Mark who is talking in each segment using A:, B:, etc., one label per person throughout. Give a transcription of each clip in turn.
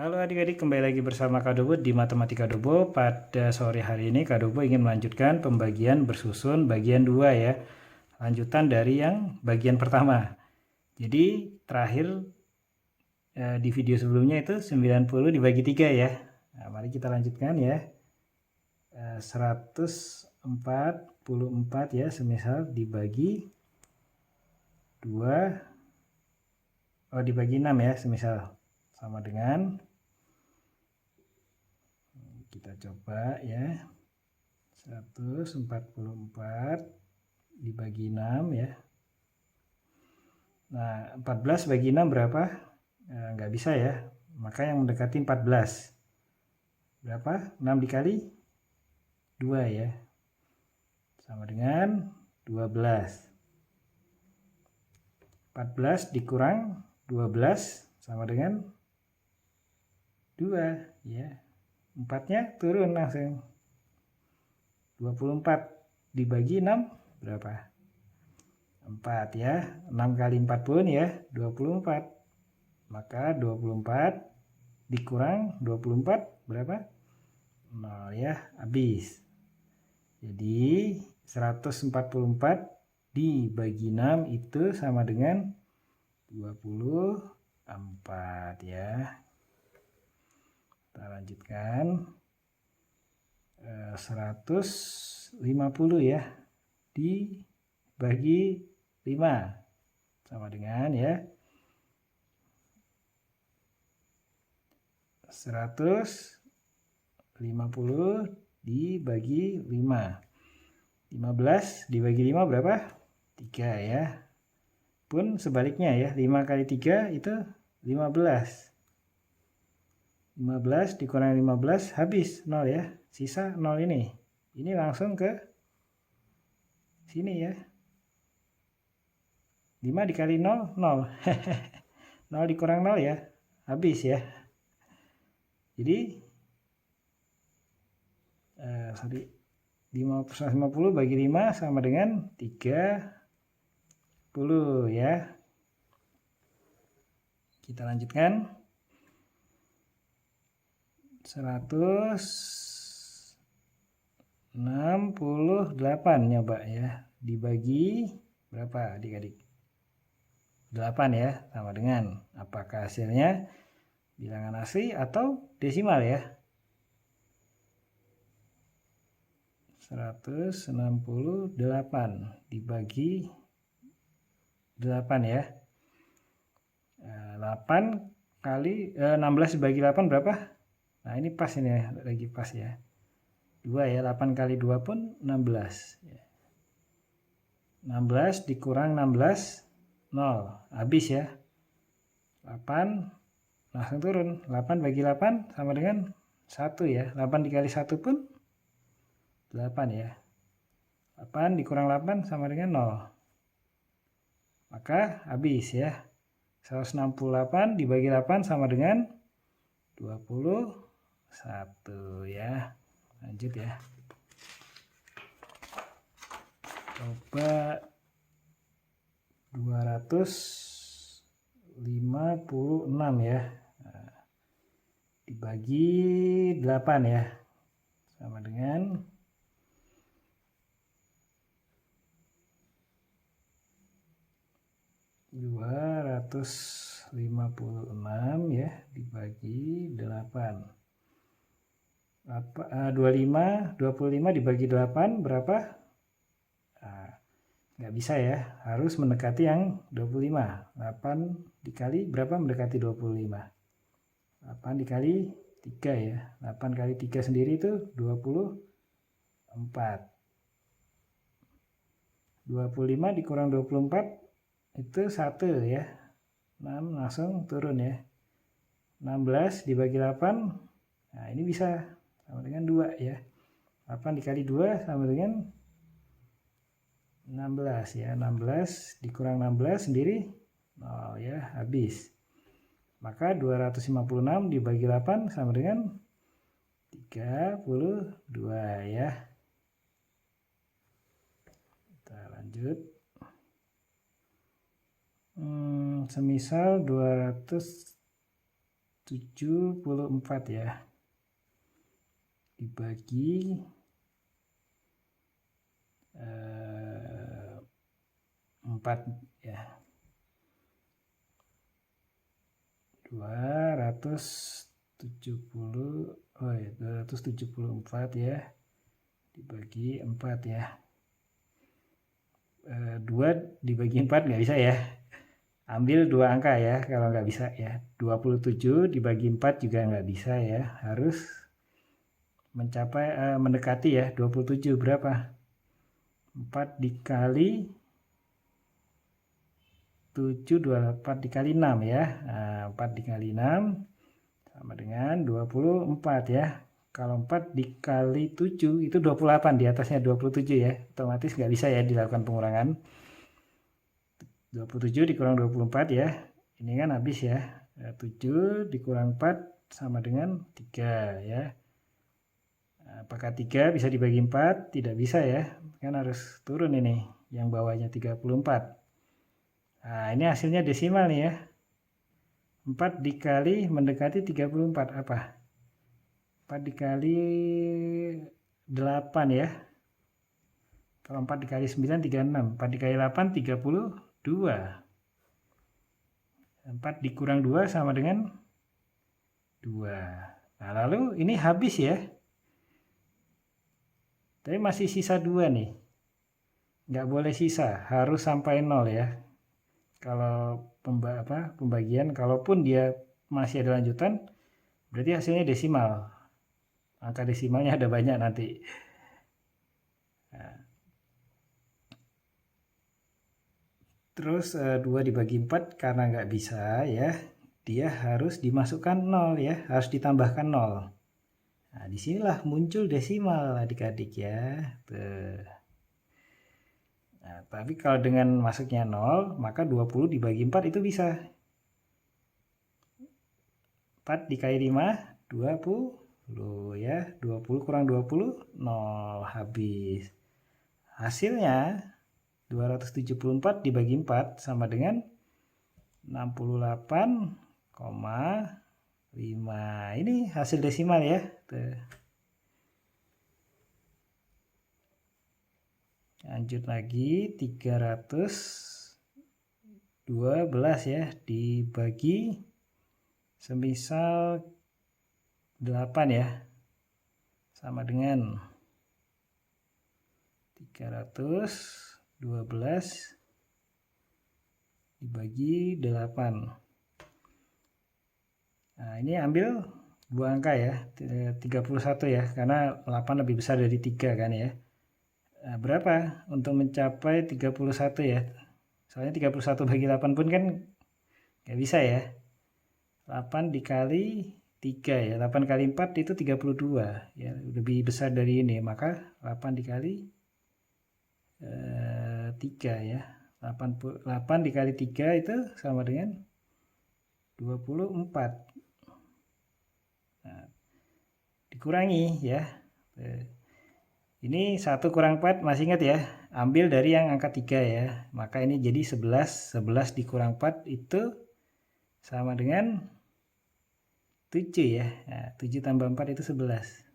A: Halo adik-adik, kembali lagi bersama Kak Dobo di Matematika Dobo. Pada sore hari ini Kak Dobo ingin melanjutkan pembagian bersusun bagian 2 ya. Lanjutan dari yang bagian pertama. Jadi terakhir di video sebelumnya itu 90 dibagi 3 ya. Nah, mari kita lanjutkan ya. 144 ya, semisal dibagi 2, dibagi 6 ya, semisal sama dengan, kita coba ya, 144 dibagi 6 ya. Nah, 14 bagi 6 berapa? Nggak bisa ya, maka yang mendekati 14 berapa? 6 dikali 2 ya, sama dengan 12. 14 dikurang 12 sama dengan 2 ya. 4-nya turun langsung. 24 dibagi 6 berapa? 4 ya. 6 kali 4 pun ya 24. Maka 24 dikurang 24 berapa? 0 ya, habis. Jadi 144 dibagi 6 itu sama dengan 24 ya. Kita lanjutkan. 150 ya dibagi 5 sama dengan ya 150 dibagi 5. 15 dibagi 5 berapa? 3 ya. Pun sebaliknya ya, 5 kali 3 itu 15. 15 dikurang 15 habis 0 ya. Sisa 0 ini. Ini langsung ke sini ya. 5 dikali 0, 0. 0 dikurang 0 ya. Habis ya. Jadi 150 bagi 5 sama dengan 30 ya. Kita lanjutkan. 168 nyoba ya. Dibagi berapa adik-adik? 8 ya, sama dengan, apakah hasilnya bilangan asli atau desimal ya? 168 dibagi 8 ya. 8 kali 16 dibagi 8 berapa? Nah, ini pas ini ya, lagi pas ya. 2 ya, 8 kali 2 pun 16 ya. 16 dikurang 16 0, habis ya. 8 langsung turun. 8 bagi 8 sama dengan 1 ya. 8 dikali 1 pun 8 ya. 8 dikurang 8 sama dengan 0. Maka habis ya. 168 dibagi 8 sama dengan 21 ya. Lanjut ya. Coba 256 ya. Nah, dibagi 8 ya. Sama dengan 256 ya dibagi 8. 25 dibagi 8 berapa? Nah, nggak bisa ya, harus mendekati yang 25. 8 dikali berapa mendekati 25? 8 dikali 3 ya. 8 kali 3 sendiri itu 24. 25 dikurang 24 itu 1 ya. 6 langsung turun ya. 16 dibagi 8. Nah, ini bisa sama dengan 2 ya. 8 dikali 2 sama dengan 16 ya. 16 dikurang 16 sendiri 0 ya, habis. Maka 256 dibagi 8 sama dengan 32 ya. Kita lanjut. Semisal 200 74 ya, dibagi 4 ya, 274 ya, dibagi 4 ya. 2 dibagi 4 nggak bisa ya, ambil 2 angka ya kalau nggak bisa ya. 27 dibagi 4 juga nggak bisa ya, harus mencapai mendekati ya. 27 berapa? 4 dikali 7, 24 dikali 6 ya. Nah, 4 dikali 6 sama dengan 24 ya. Kalau 4 dikali 7 itu 28, di atasnya 27 ya. Otomatis nggak bisa ya dilakukan pengurangan. 27 dikurang 24 ya. Ini kan habis ya. 7 dikurang 4 sama dengan 3 ya. Apakah 3 bisa dibagi 4? Tidak bisa ya. Kan harus turun ini. Yang bawahnya 34. Nah, ini hasilnya desimal nih ya. 4 dikali mendekati 34 apa? 4 dikali 8 ya. Kalau 4 dikali 9 36. 4 dikali 8 32. 4 dikurang 2 sama dengan 2. Nah, lalu ini habis ya. Tapi masih sisa 2 nih. Nggak boleh sisa, harus sampai 0 ya. Kalau pembagian, kalaupun dia masih ada lanjutan, berarti hasilnya desimal. Angka desimalnya ada banyak nanti. Nah, terus 2 dibagi 4 karena nggak bisa ya, dia harus dimasukkan 0 ya, harus ditambahkan 0. Nah, disinilah muncul desimal adik-adik ya. Tuh. Nah, tapi kalau dengan masuknya 0, maka 20 dibagi 4 itu bisa. 4 dikali 5, 20 ya. 20 kurang 20, 0, habis. Hasilnya 274 dibagi 4 sama dengan 68,5. Ini hasil desimal ya. Tuh. Lanjut lagi, 312 ya, dibagi semisal 8 ya, sama dengan 312 dibagi 8. Nah, ini ambil 2 angka ya, 31 ya, karena 8 lebih besar dari 3 kan ya. Nah, berapa untuk mencapai 31 ya? Soalnya 31 bagi 8 pun kan nggak bisa ya. 8 dikali 3 ya. 8 kali 4 itu 32 ya, lebih besar dari ini. Maka 8 dikali 3 ya. 8 dikali 3 itu sama dengan 24. Nah, dikurangi ya. Ini 1 kurang 4 masih ingat ya, ambil dari yang angka 3 ya, maka ini jadi 11. 11 dikurang 4 itu sama dengan 7 ya. Nah, 7 tambah 4 itu 11.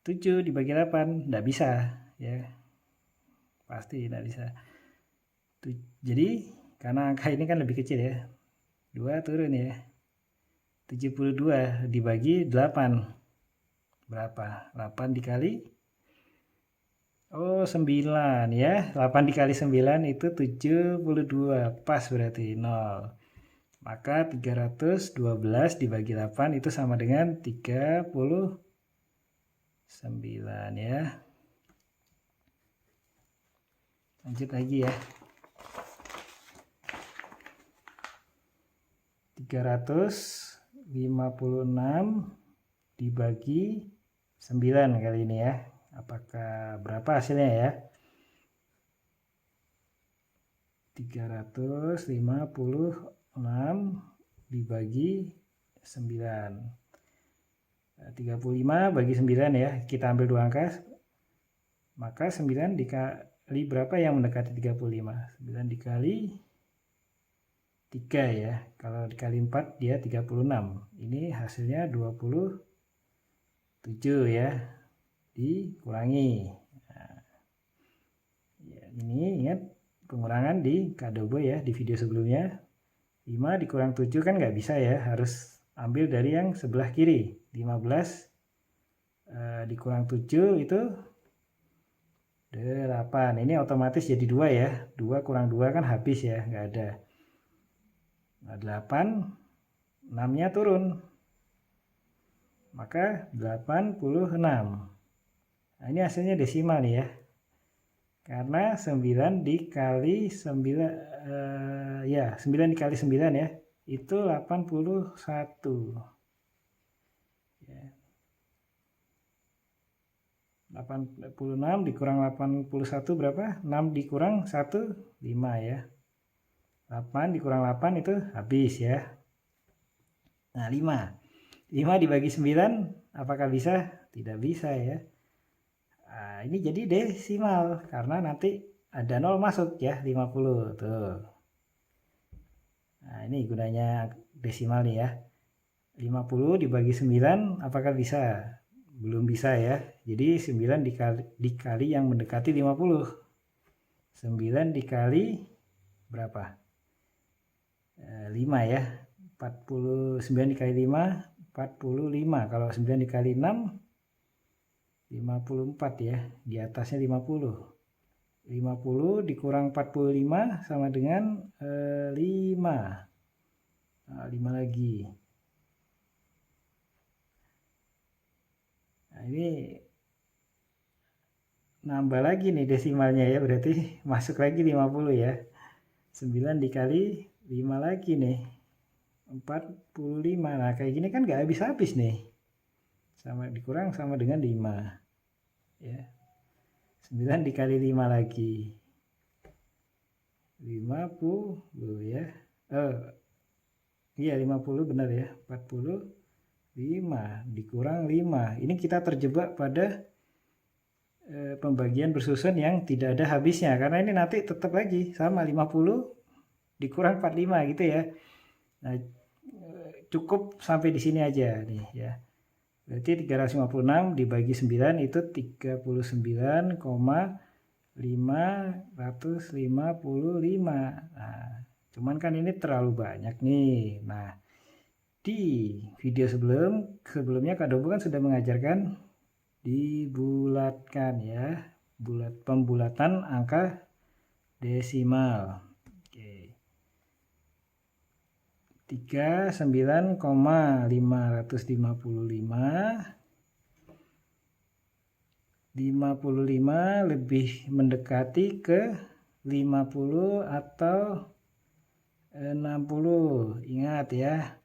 A: 7 dibagi 8 tidak bisa ya, pasti tidak bisa. Jadi karena angka ini kan lebih kecil ya, 2 turun ya. 72 dibagi 8 berapa? 8 dikali 9 ya. 8 dikali 9 itu 72. Pas berarti 0. Maka 312 dibagi 8 itu sama dengan 39 ya. Lanjut lagi ya. 356 dibagi 9 kali ini ya. Apakah berapa hasilnya ya? 356 dibagi 9. 35 bagi 9 ya. Kita ambil 2 angka. Maka 9 dikali berapa yang mendekati 35? 9 dikali 3 ya. Kalau dikali 4 dia 36. Ini hasilnya 27 ya. Dikurangi. Nah, ya, ini ingat pengurangan di Kadobo ya, di video sebelumnya. 5 dikurang 7 kan nggak bisa ya, harus ambil dari yang sebelah kiri. 15 dikurang 7 itu 8. Ini otomatis jadi 2 ya. 2 kurang 2 kan habis ya, nggak ada. Nah, 8, 6-nya turun. Maka 86. Nah, ini hasilnya desimal nih ya. Karena 9 dikali 9 ya, 9 dikali 9 ya. Itu 81. Ya. 86 dikurang 81 berapa? 6 dikurang 1, 5 ya. 8 dikurang 8 itu habis ya. Nah, 5. 5 dibagi 9 apakah bisa? Tidak bisa ya. Nah, ini jadi desimal karena nanti ada 0 masuk ya, 50 tuh. Nah, ini gunanya desimal nih ya. 50 dibagi 9 apakah bisa? Belum bisa ya. Jadi 9 dikali yang mendekati 50. 9 dikali berapa? 5 ya. 49 dikali 5 45. Kalau 9 dikali 6 54 ya. Di atasnya 50. 50 dikurang 45 sama dengan 5. Nah, 5 lagi. Nah, ini nambah lagi nih desimalnya ya, berarti masuk lagi 50 ya. 9 dikali 5 lagi nih, 45. Nah, kayak gini kan gak habis-habis nih. Sama dikurang sama dengan 5 ya. 9 dikali 5 lagi 50 ya. Iya 50 benar ya. 45 dikurang 5. Ini kita terjebak pada pembagian bersusun yang tidak ada habisnya, karena ini nanti tetap lagi sama 50 dikurang 45 gitu ya. Nah, cukup sampai di sini aja nih ya. Berarti 356 dibagi 9 itu 39,555. Nah, cuman kan ini terlalu banyak nih. Nah, di video sebelumnya Kadobo kan sudah mengajarkan dibulatkan ya, pembulatan angka desimal. Oke. 39,555 lebih mendekati ke 50 atau 60. Ingat ya,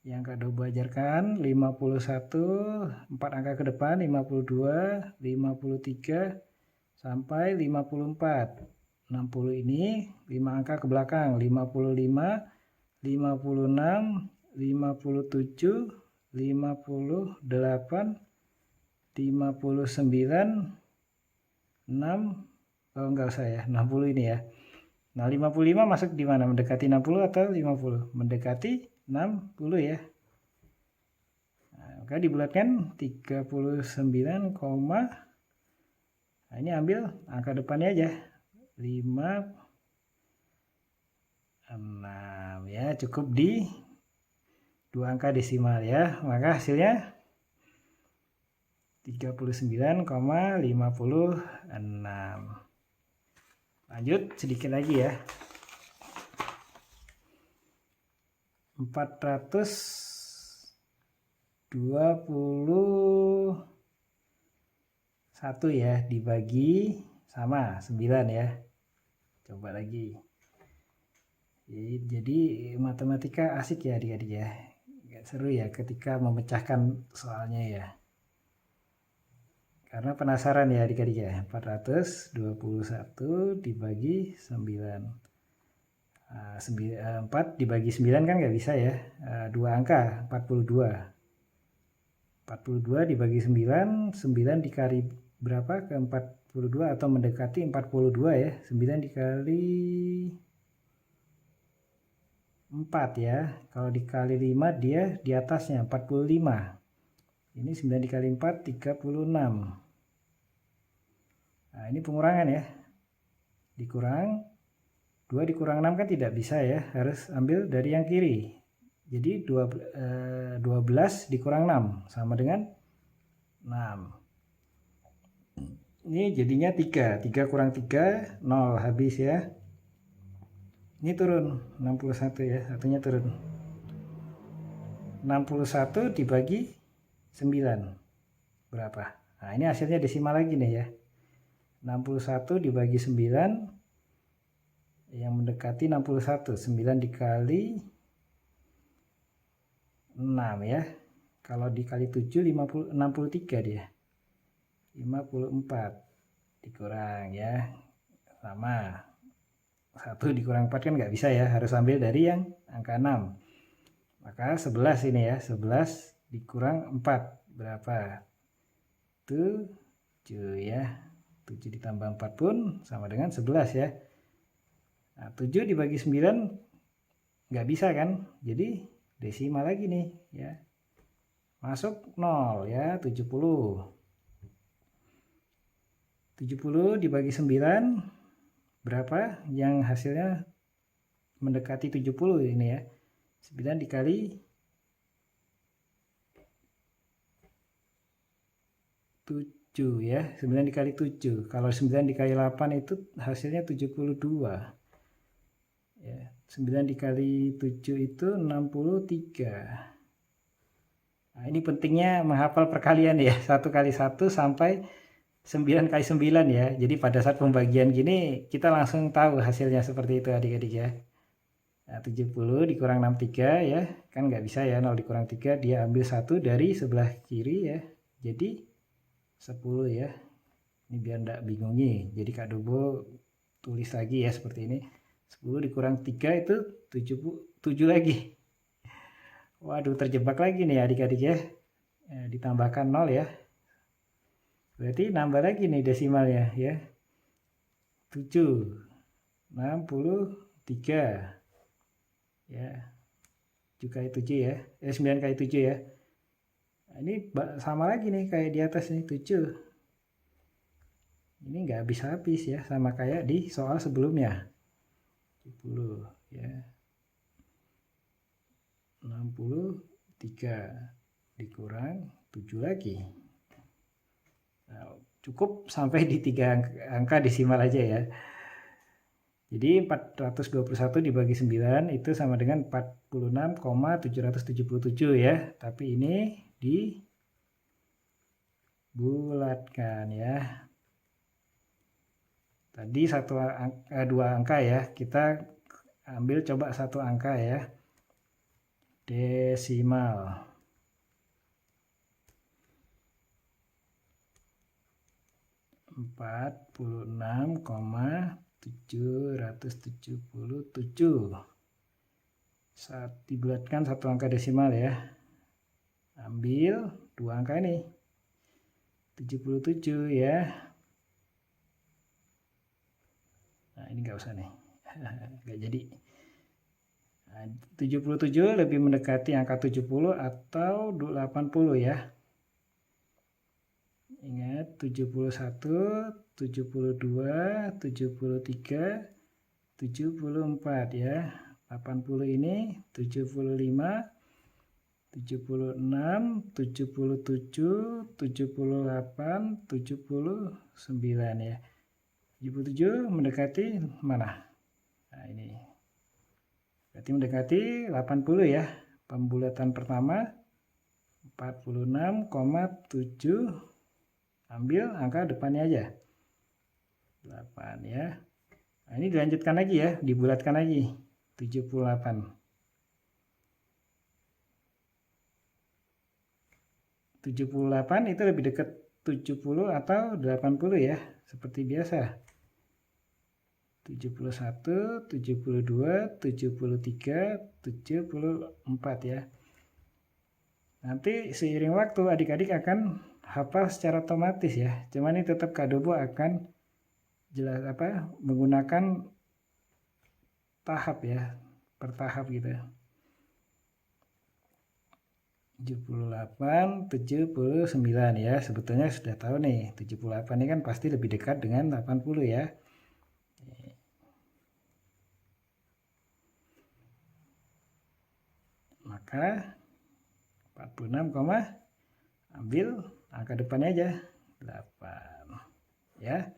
A: yang Kadobo ajarkan 51 4 angka ke depan, 52, 53 sampai 54. 60 ini 5 angka ke belakang, 55, 56, 57, 58, 59, 6, oh enggak usah ya, 60 ini ya. Nah, 55 masuk di mana? Mendekati 60 atau 50? Mendekati 60 ya. Nah, maka dibulatkan 39, nah, ini ambil angka depannya aja. 5, 6 ya, cukup di 2 angka desimal ya. Maka hasilnya 39,56. Lanjut sedikit lagi ya. 421 ya dibagi sama 9 ya. Coba lagi. Jadi matematika asik ya adik-adik ya. Gak seru ya ketika memecahkan soalnya ya. Karena penasaran ya adik-adik ya. 421 dibagi 9. 4 dibagi 9 kan nggak bisa ya. 2 angka 42. 42 dibagi 9, 9 dikali berapa ke 42 atau mendekati 42 ya. 9 dikali 4 ya. Kalau dikali 5 dia di atasnya 45. Ini 9 dikali 4 36. Nah, ini pengurangan ya. Dikurang 2 dikurang 6 kan tidak bisa ya, harus ambil dari yang kiri. Jadi 12 dikurang 6 sama dengan 6. Ini jadinya 3. 3 kurang 3 0 habis ya. Ini turun 61 ya, satunya turun. 61 dibagi 9 berapa? Nah, ini hasilnya desimal lagi nih ya. 61 dibagi 9 yang mendekati 61. 9 dikali 6 ya. Kalau dikali 7 63 dia. 54 dikurang ya. Sama. 1 dikurang 4 kan nggak bisa ya, harus ambil dari yang angka 6. Maka 11 ini ya, 11 dikurang 4 berapa? 7 ya. 7 ditambah 4 pun sama dengan 11 ya. Nah, 7 dibagi 9 nggak bisa kan? Jadi desimal lagi nih ya. Masuk 0 ya, 70. 70 dibagi 9 berapa? Yang hasilnya mendekati 70 ini ya. 9 dikali 7 ya. 9 dikali 7. Kalau 9 dikali 8 itu hasilnya 72. Ya, 9 dikali 7 itu 63. Nah, ini pentingnya menghafal perkalian ya. 1 kali 1 sampai 9 kali 9 ya. Jadi pada saat pembagian gini kita langsung tahu hasilnya seperti itu adik-adik ya. Nah, 70 dikurang 63 ya. Kan nggak bisa ya, 0 dikurang 3. Dia ambil 1 dari sebelah kiri ya. Jadi 10 ya. Ini biar nggak bingungi. Jadi Kak Dobo tulis lagi ya seperti ini. 10 dikurang 3 itu 7 lagi. Waduh, terjebak lagi nih adik-adik ya. Ditambahkan 0 ya. Berarti nambah lagi nih desimalnya ya. 7 63 ya. 7 kali 7 ya. 9 kali 7 ya. Nah, ini sama lagi nih kayak di atas nih 7. Ini nggak habis-habis ya, sama kayak di soal sebelumnya. 70 ya. 63 dikurang 7 lagi. Nah, cukup sampai di 3 angka desimal aja ya. Jadi 421 dibagi 9 itu sama dengan 46,777 ya. Tapi ini dibulatkan ya. Tadi 2 angka ya. Kita ambil coba 1 angka ya. Desimal. 46,777. Saat dibulatkan 1 angka desimal ya. Ambil 2 angka ini. 77 ya. Nah, ini nggak usah nih. Nggak jadi. Nah, 77 lebih mendekati angka 70 atau 80 ya. Ingat 71, 72, 73, 74 ya. 80 ini 75, 76, 77, 78, 79 ya. 77 mendekati mana? Nah, ini. Berarti mendekati 80 ya. Pembulatan pertama 46,7. Ambil angka depannya aja 8 ya. Nah, ini dilanjutkan lagi ya, dibulatkan lagi 78. 78 itu lebih dekat 70 atau 80 ya, seperti biasa. 71, 72, 73, 74 ya. Nanti seiring waktu adik-adik akan hafal secara otomatis ya. Cuman ini tetap Kak Dobo akan jelas menggunakan tahap ya. bertahap gitu. 78, 79 ya. Sebetulnya sudah tahu nih, 78 ini kan pasti lebih dekat dengan 80 ya. Maka 46, ambil angka depannya aja 8 ya.